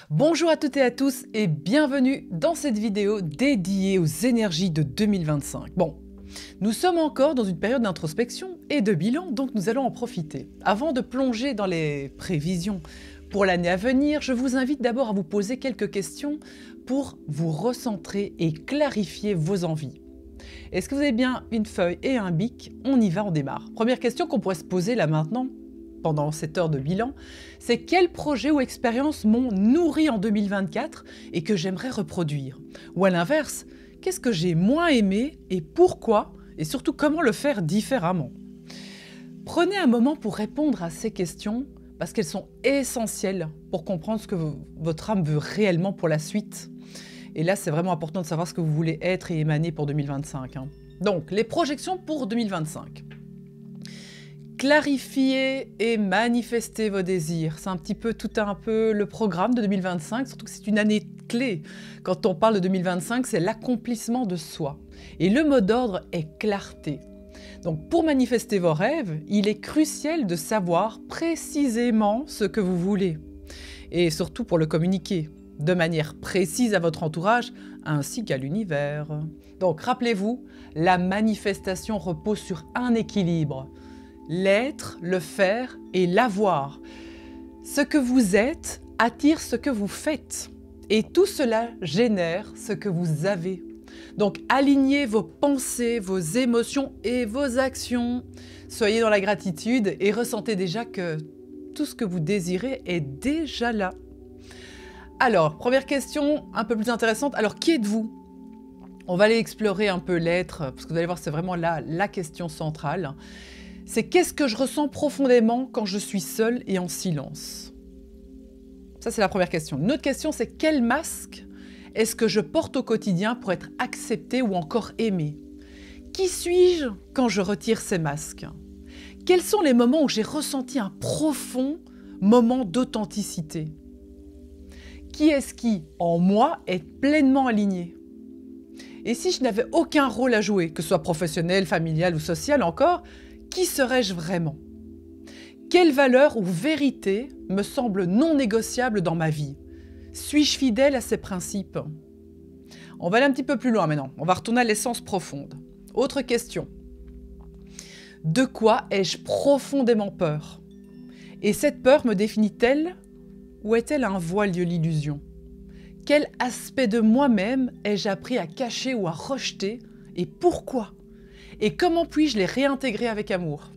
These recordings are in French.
Bonjour à toutes et à tous et bienvenue dans cette vidéo dédiée aux énergies de 2025. Bon, nous sommes encore dans une période d'introspection et de bilan, donc nous allons en profiter. Avant de plonger dans les prévisions pour l'année à venir, je vous invite d'abord à vous poser quelques questions pour vous recentrer et clarifier vos envies. Est-ce que vous avez bien une feuille et un bic? On y va, on démarre. Première question qu'on pourrait se poser là maintenant, pendant cette heure de bilan, c'est quels projets ou expériences m'ont nourri en 2024 et que j'aimerais reproduire? Ou à l'inverse, qu'est-ce que j'ai moins aimé et pourquoi? Et surtout, comment le faire différemment? Prenez un moment pour répondre à ces questions parce qu'elles sont essentielles pour comprendre ce que votre âme veut réellement pour la suite. Et là, c'est vraiment important de savoir ce que vous voulez être et émaner pour 2025. Donc, les projections pour 2025. Clarifier et manifester vos désirs. C'est un petit peu le programme de 2025, surtout que c'est une année clé. Quand on parle de 2025, c'est l'accomplissement de soi. Et le mot d'ordre est clarté. Donc pour manifester vos rêves, il est crucial de savoir précisément ce que vous voulez. Et surtout pour le communiquer de manière précise à votre entourage ainsi qu'à l'univers. Donc rappelez-vous, la manifestation repose sur un équilibre. L'être, le faire et l'avoir. Ce que vous êtes attire ce que vous faites. Et tout cela génère ce que vous avez. Donc alignez vos pensées, vos émotions et vos actions. Soyez dans la gratitude et ressentez déjà que tout ce que vous désirez est déjà là. Alors, première question un peu plus intéressante. Alors, qui êtes-vous? On va aller explorer un peu l'être, parce que vous allez voir, c'est vraiment là la question centrale. C'est qu'est-ce que je ressens profondément quand je suis seule et en silence? Ça, c'est la première question. Une autre question, c'est quel masque est-ce que je porte au quotidien pour être acceptée ou encore aimée? Qui suis-je quand je retire ces masques? Quels sont les moments où j'ai ressenti un profond moment d'authenticité? Qui est-ce qui, en moi, est pleinement aligné? Et si je n'avais aucun rôle à jouer, que ce soit professionnel, familial ou social encore, qui serais-je vraiment? Quelle valeur ou vérité me semble non négociable dans ma vie? Suis-je fidèle à ces principes? On va aller un petit peu plus loin maintenant. On va retourner à l'essence profonde. Autre question. De quoi ai-je profondément peur? Et cette peur me définit-elle ou est-elle un voile de l'illusion? Quel aspect de moi-même ai-je appris à cacher ou à rejeter et pourquoi? Et comment puis-je les réintégrer avec amour?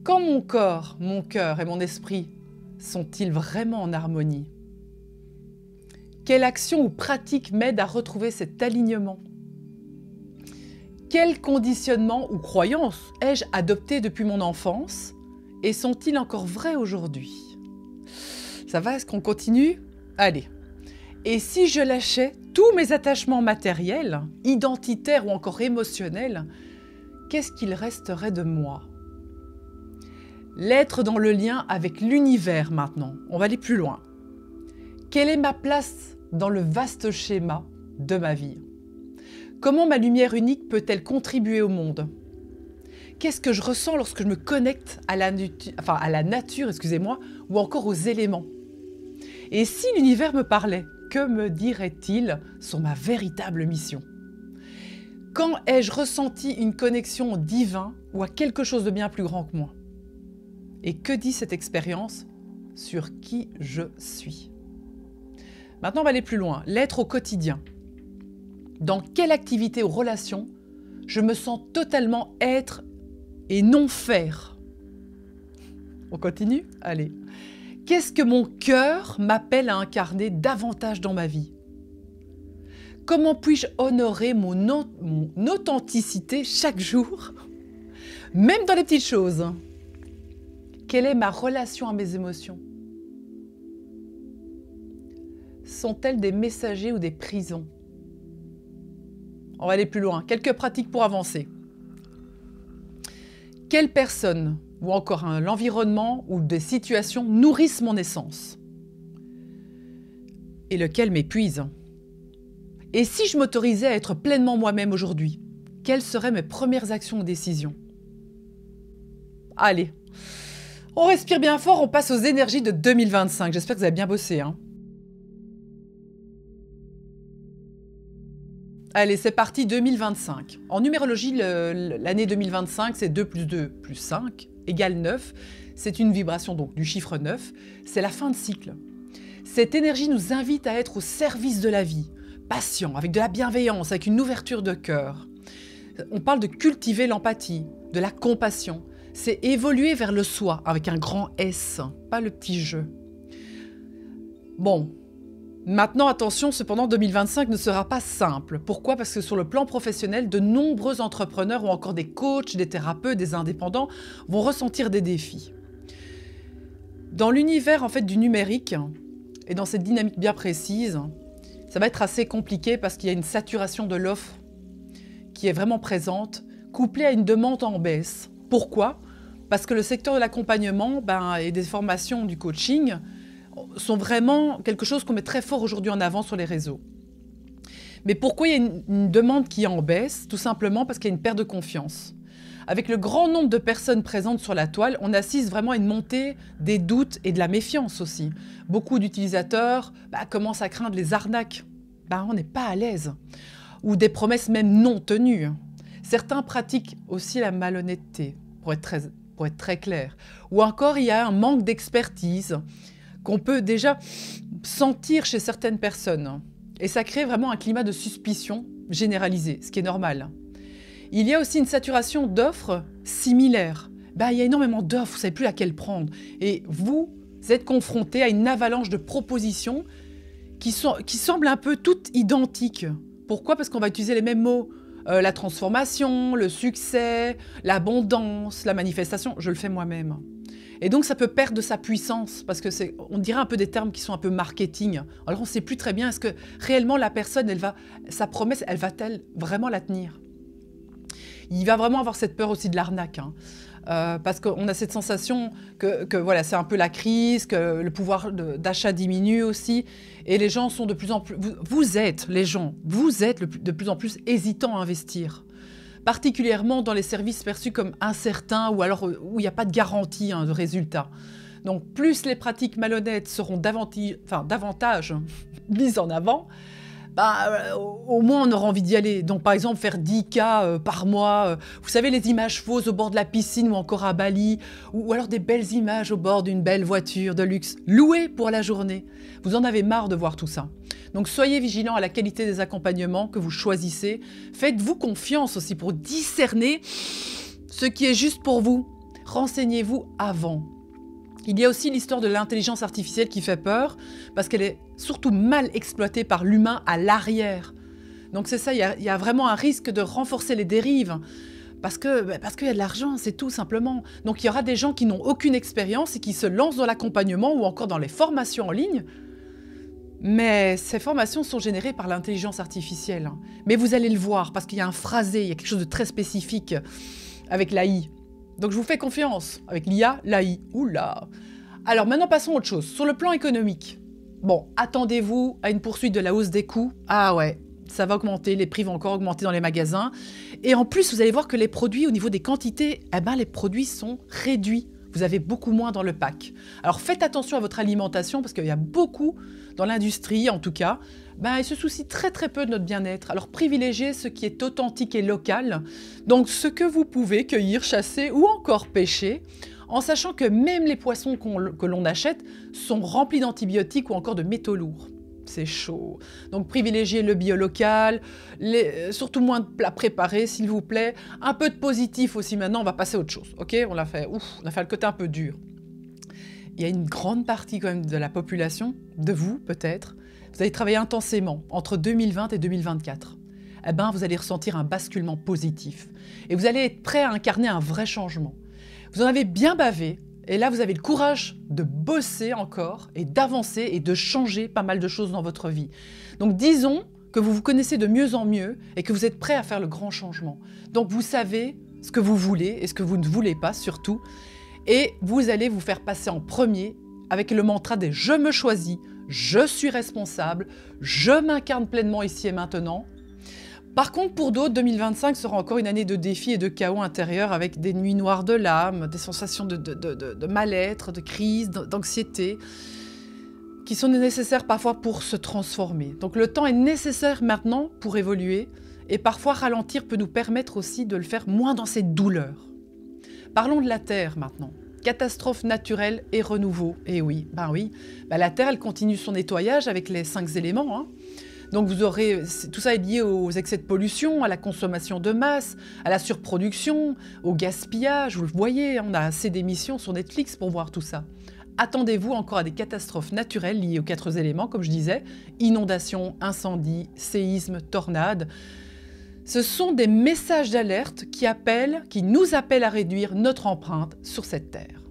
Quand mon corps, mon cœur et mon esprit sont-ils vraiment en harmonie? Quelle action ou pratique m'aide à retrouver cet alignement? Quels conditionnements ou croyances ai-je adoptés depuis mon enfance et sont-ils encore vrais aujourd'hui? Ça va, est-ce qu'on continue? Allez. Et si je lâchais tous mes attachements matériels, identitaires ou encore émotionnels, qu'est-ce qu'il resterait de moi? L'être dans le lien avec l'univers maintenant. On va aller plus loin. Quelle est ma place dans le vaste schéma de ma vie? Comment ma lumière unique peut-elle contribuer au monde? Qu'est-ce que je ressens lorsque je me connecte à la nature, ou encore aux éléments? Et si l'univers me parlait, que me dirait-il sur ma véritable mission? Quand ai-je ressenti une connexion au divin ou à quelque chose de bien plus grand que moi? Et que dit cette expérience sur qui je suis? Maintenant, on va aller plus loin. L'être au quotidien. Dans quelle activité ou relation je me sens totalement être et non faire? On continue? Allez. Qu'est-ce que mon cœur m'appelle à incarner davantage dans ma vie? Comment puis-je honorer mon authenticité chaque jour, même dans les petites choses? Quelle est ma relation à mes émotions? Sont-elles des messagers ou des prisons? On va aller plus loin. Quelques pratiques pour avancer. Quelles personnes ou encore l'environnement ou des situations nourrissent mon essence? Et lequel m'épuise? Et si je m'autorisais à être pleinement moi-même aujourd'hui, quelles seraient mes premières actions ou décisions? Allez, on respire bien fort, on passe aux énergies de 2025. J'espère que vous avez bien bossé. Allez, c'est parti, 2025. En numérologie, l'année 2025, c'est 2 plus 2 plus 5 égale 9. C'est une vibration donc du chiffre 9. C'est la fin de cycle. Cette énergie nous invite à être au service de la vie, patient, avec de la bienveillance, avec une ouverture de cœur. On parle de cultiver l'empathie, de la compassion. C'est évoluer vers le soi, avec un grand S, pas le petit jeu. Bon. Maintenant, attention, cependant, 2025 ne sera pas simple. Pourquoi? Parce que sur le plan professionnel, de nombreux entrepreneurs ou encore des coachs, des thérapeutes, des indépendants vont ressentir des défis. Dans l'univers en fait du numérique et dans cette dynamique bien précise, ça va être assez compliqué parce qu'il y a une saturation de l'offre qui est vraiment présente, couplée à une demande en baisse. Pourquoi? Parce que le secteur de l'accompagnement et des formations du coaching sont vraiment quelque chose qu'on met très fort aujourd'hui en avant sur les réseaux. Mais pourquoi il y a une demande qui est en baisse? Tout simplement parce qu'il y a une perte de confiance. Avec le grand nombre de personnes présentes sur la toile, on assiste vraiment à une montée des doutes et de la méfiance aussi. Beaucoup d'utilisateurs commencent à craindre les arnaques. On n'est pas à l'aise. Ou des promesses même non tenues. Certains pratiquent aussi la malhonnêteté, pour être très clair. Ou encore, il y a un manque d'expertise qu'on peut déjà sentir chez certaines personnes. Et ça crée vraiment un climat de suspicion généralisé, ce qui est normal. Il y a aussi une saturation d'offres similaires. Il y a énormément d'offres, vous ne savez plus laquelle prendre. Et vous êtes confronté à une avalanche de propositions qui semblent un peu toutes identiques. Pourquoi? Parce qu'on va utiliser les mêmes mots. La transformation, le succès, l'abondance, la manifestation, je le fais moi-même. Et donc, ça peut perdre de sa puissance, parce on dirait un peu des termes qui sont un peu marketing. Alors, on ne sait plus très bien, est-ce que réellement la personne, sa promesse, elle va-t-elle vraiment la tenir? Il va vraiment avoir cette peur aussi de l'arnaque, parce qu'on a cette sensation que voilà, c'est un peu la crise, que le pouvoir d'achat diminue aussi, et les gens sont de plus en plus... Vous êtes de plus en plus hésitants à investir. Particulièrement dans les services perçus comme incertains ou alors où il n'y a pas de garantie de résultat. Donc plus les pratiques malhonnêtes seront davantage mises en avant, au moins on aura envie d'y aller. Donc par exemple faire 10 cas par mois, vous savez les images fausses au bord de la piscine ou encore à Bali, ou alors des belles images au bord d'une belle voiture de luxe, louée pour la journée. Vous en avez marre de voir tout ça. Donc soyez vigilants à la qualité des accompagnements que vous choisissez. Faites-vous confiance aussi pour discerner ce qui est juste pour vous. Renseignez-vous avant. Il y a aussi l'histoire de l'intelligence artificielle qui fait peur, parce qu'elle est surtout mal exploitée par l'humain à l'arrière. Donc c'est ça, il y a vraiment un risque de renforcer les dérives, parce qu'il y a de l'argent, c'est tout simplement. Donc il y aura des gens qui n'ont aucune expérience et qui se lancent dans l'accompagnement ou encore dans les formations en ligne. Mais ces formations sont générées par l'intelligence artificielle. Mais vous allez le voir, parce qu'il y a un phrasé, il y a quelque chose de très spécifique avec l'AI. Donc je vous fais confiance avec l'IA, l'AI. Oula! Alors maintenant passons à autre chose. Sur le plan économique, attendez-vous à une poursuite de la hausse des coûts. Ah ouais, ça va augmenter, les prix vont encore augmenter dans les magasins. Et en plus, vous allez voir que les produits, au niveau des quantités, les produits sont réduits. Vous avez beaucoup moins dans le pack. Alors faites attention à votre alimentation parce qu'il y a beaucoup dans l'industrie, en tout cas, ils se soucient très très peu de notre bien-être. Alors privilégiez ce qui est authentique et local, donc ce que vous pouvez cueillir, chasser ou encore pêcher, en sachant que même les poissons que l'on achète sont remplis d'antibiotiques ou encore de métaux lourds. C'est chaud. Donc privilégiez le bio local, surtout moins de plats préparés s'il vous plaît. Un peu de positif aussi maintenant, on va passer à autre chose. Ok, on a fait le côté un peu dur. Il y a une grande partie quand même de la population, de vous peut-être, vous allez travailler intensément entre 2020 et 2024. Vous allez ressentir un basculement positif. Et vous allez être prêt à incarner un vrai changement. Vous en avez bien bavé, et là vous avez le courage de bosser encore, et d'avancer, et de changer pas mal de choses dans votre vie. Donc disons que vous vous connaissez de mieux en mieux, et que vous êtes prêt à faire le grand changement. Donc vous savez ce que vous voulez, et ce que vous ne voulez pas surtout, et vous allez vous faire passer en premier avec le mantra des « je me choisis », « je suis responsable »,« je m'incarne pleinement ici et maintenant ». Par contre, pour d'autres, 2025 sera encore une année de défis et de chaos intérieur avec des nuits noires de l'âme, des sensations de mal-être, de crise, d'anxiété, qui sont nécessaires parfois pour se transformer. Donc le temps est nécessaire maintenant pour évoluer et parfois ralentir peut nous permettre aussi de le faire moins dans cette douleur. Parlons de la Terre maintenant. Catastrophe naturelle et renouveau. Et oui, la Terre elle continue son nettoyage avec les 5 éléments. Hein. Donc tout ça est lié aux excès de pollution, à la consommation de masse, à la surproduction, au gaspillage. Vous le voyez, on a assez d'émissions sur Netflix pour voir tout ça. Attendez-vous encore à des catastrophes naturelles liées aux 4 éléments, comme je disais, inondations, incendies, séismes, tornades. Ce sont des messages d'alerte qui nous appellent à réduire notre empreinte sur cette terre.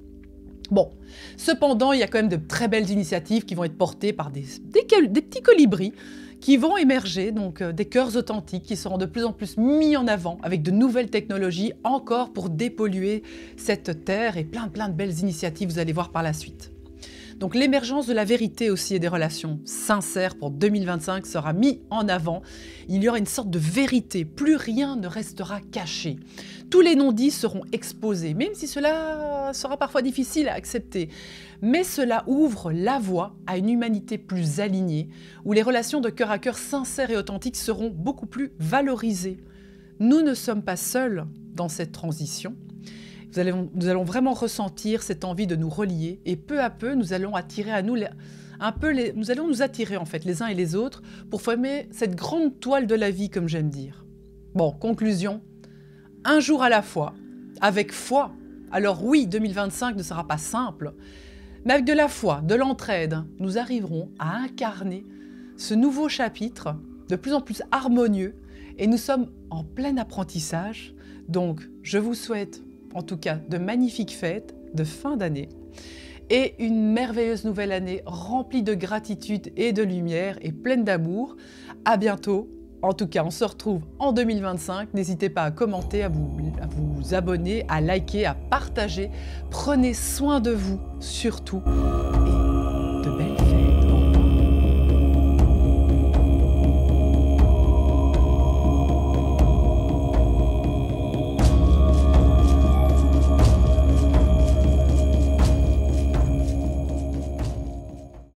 Bon, cependant, il y a quand même de très belles initiatives qui vont être portées par des petits colibris qui vont émerger, donc des cœurs authentiques qui seront de plus en plus mis en avant avec de nouvelles technologies encore pour dépolluer cette terre et plein de belles initiatives, vous allez voir par la suite. Donc l'émergence de la vérité aussi et des relations sincères pour 2025 sera mis en avant. Il y aura une sorte de vérité, plus rien ne restera caché. Tous les non-dits seront exposés, même si cela sera parfois difficile à accepter. Mais cela ouvre la voie à une humanité plus alignée, où les relations de cœur à cœur sincères et authentiques seront beaucoup plus valorisées. Nous ne sommes pas seuls dans cette transition. Nous allons vraiment ressentir cette envie de nous relier et peu à peu, nous allons attirer à nous nous allons nous attirer en fait les uns et les autres pour former cette grande toile de la vie, comme j'aime dire. Bon, conclusion, un jour à la fois, avec foi. Alors oui, 2025 ne sera pas simple, mais avec de la foi, de l'entraide, nous arriverons à incarner ce nouveau chapitre de plus en plus harmonieux et nous sommes en plein apprentissage. Donc, je vous souhaite en tout cas de magnifiques fêtes de fin d'année et une merveilleuse nouvelle année remplie de gratitude et de lumière et pleine d'amour. À bientôt. En tout cas, on se retrouve en 2025. N'hésitez pas à commenter, à vous abonner, à liker, à partager. Prenez soin de vous, surtout.